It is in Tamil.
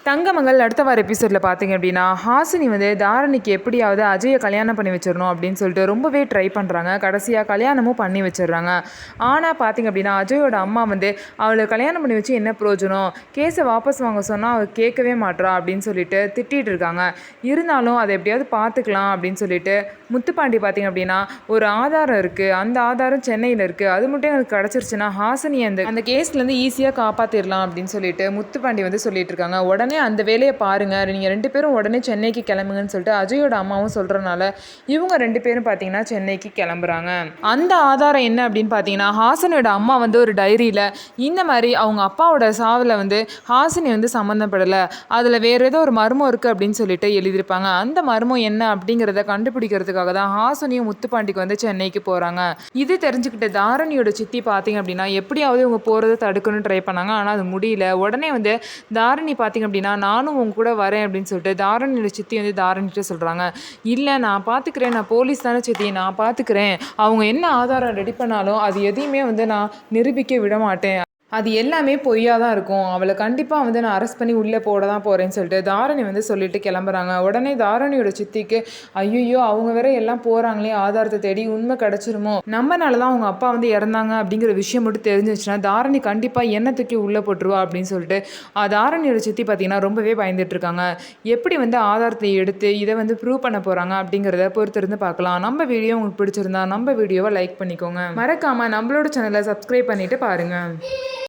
தங்கமங்கள் அடுத்த வார எபிசோடில் பார்த்தீங்க அப்படின்னா ஹாசினி வந்து தாரணிக்கு எப்படியாவது அஜயை கல்யாணம் பண்ணி வச்சிடணும் அப்படின்னு சொல்லிட்டு ரொம்பவே ட்ரை பண்ணுறாங்க. கடைசியாக கல்யாணமும் பண்ணி வச்சிடுறாங்க. ஆனால் பார்த்தீங்க அப்படின்னா அஜயோட அம்மா வந்து அவளை கல்யாணம் பண்ணி வச்சு என்ன பிரயோஜனம், கேஸை வாபஸ் வாங்க சொன்னால் அவள் கேட்கவே மாட்றா அப்படின்னு சொல்லிட்டு திட்டிகிட்டு இருக்காங்க. இருந்தாலும் அதை எப்படியாவது பார்த்துக்கலாம் அப்படின்னு சொல்லிட்டு முத்துப்பாண்டி பார்த்தீங்க அப்படின்னா ஒரு ஆதாரம் இருக்குது, அந்த ஆதாரம் சென்னையில் இருக்குது, அது மட்டும் எனக்கு கிடச்சிருச்சுன்னா ஹாசினி அந்த கேஸ்லேருந்து ஈஸியாக காப்பாற்றிடலாம் அப்படின்னு சொல்லிட்டு முத்துப்பாண்டி வந்து சொல்லிட்டு இருக்காங்க. உடனே அந்த வேலையை பாருங்கள், நீங்கள் 2 பேரும் உடனே சென்னைக்கு கிளம்புங்கன்னு சொல்லிட்டு அஜயோட அம்மாவும் சொல்கிறனால இவங்க 2 பேரும் பார்த்தீங்கன்னா சென்னைக்கு கிளம்புறாங்க. அந்த ஆதாரம் என்ன அப்படின்னு பார்த்தீங்கன்னா ஹாசினியோட அம்மா வந்து ஒரு டைரியில் இந்த மாதிரி அவங்க அப்பாவோட சாவில் வந்து ஹாசினி வந்து சம்மந்தப்படலை, அதில் வேறு ஏதோ ஒரு மர்மம் இருக்குது அப்படின்னு சொல்லிட்டு எழுதியிருப்பாங்க. அந்த மர்மம் என்ன அப்படிங்கிறத கண்டுபிடிக்கிறதுக்காக தான் ஹாசினியும் முத்துப்பாண்டிக்கு வந்து சென்னைக்கு போகிறாங்க. இது தெரிஞ்சுக்கிட்ட தாரணியோட சித்தி பார்த்தீங்க அப்படின்னா எப்படியாவது இவங்க போகிறத தடுக்கணும்னு ட்ரை பண்ணாங்க. ஆனால் அது முடியல. உடனே வந்து தாரணி பார்த்தீங்க அப்படின்னா நானும் உங்க கூட வரேன் அப்படின்னு சொல்லிட்டு தாரணியோட சித்தி வந்து தாரணிகிட்ட சொல்கிறாங்க. இல்லை நான் பார்த்துக்கிறேன், நான் போலீஸ் தானே சித்தி, நான் பார்த்துக்கிறேன், அவங்க என்ன ஆதாரம் ரெடி பண்ணாலும் அது எதையுமே வந்து நான் நிரூபிக்க விட மாட்டேன், அது எல்லாமே பொய்யாக தான் இருக்கும், அவளை கண்டிப்பாக வந்து நான் அரெஸ்ட் பண்ணி உள்ளே போட தான் போகிறேன்னு சொல்லிட்டு தாரணி வந்து சொல்லிட்டு கிளம்புறாங்க. உடனே தாரணியோட சித்திக்கு ஐயோ அவங்க வேற எல்லாம் போகிறாங்களே ஆதாரத்தை தேடி, உண்மை கிடச்சிருமோ, நம்மனால தான் அவங்க அப்பா வந்து இறந்தாங்க அப்படிங்கிற விஷயம் மட்டும் தெரிஞ்சிச்சுன்னா தாரணி கண்டிப்பாக என்ன தூக்கி உள்ளே போட்டுருவா அப்படின்னு சொல்லிட்டு தாரணியோட சித்தி பார்த்தீங்கன்னா ரொம்பவே பயந்துட்டு இருக்காங்க. எப்படி வந்து ஆதாரத்தை எடுத்து இதை வந்து ப்ரூவ் பண்ண போகிறாங்க அப்படிங்கிறத பொறுத்திருந்து பார்க்கலாம். நம்ம வீடியோ உங்களுக்கு பிடிச்சிருந்தா நம்ம வீடியோவை லைக் பண்ணிக்கோங்க, மறக்காமல் நம்மளோட சேனலை சப்ஸ்கிரைப் பண்ணிட்டு பாருங்கள்.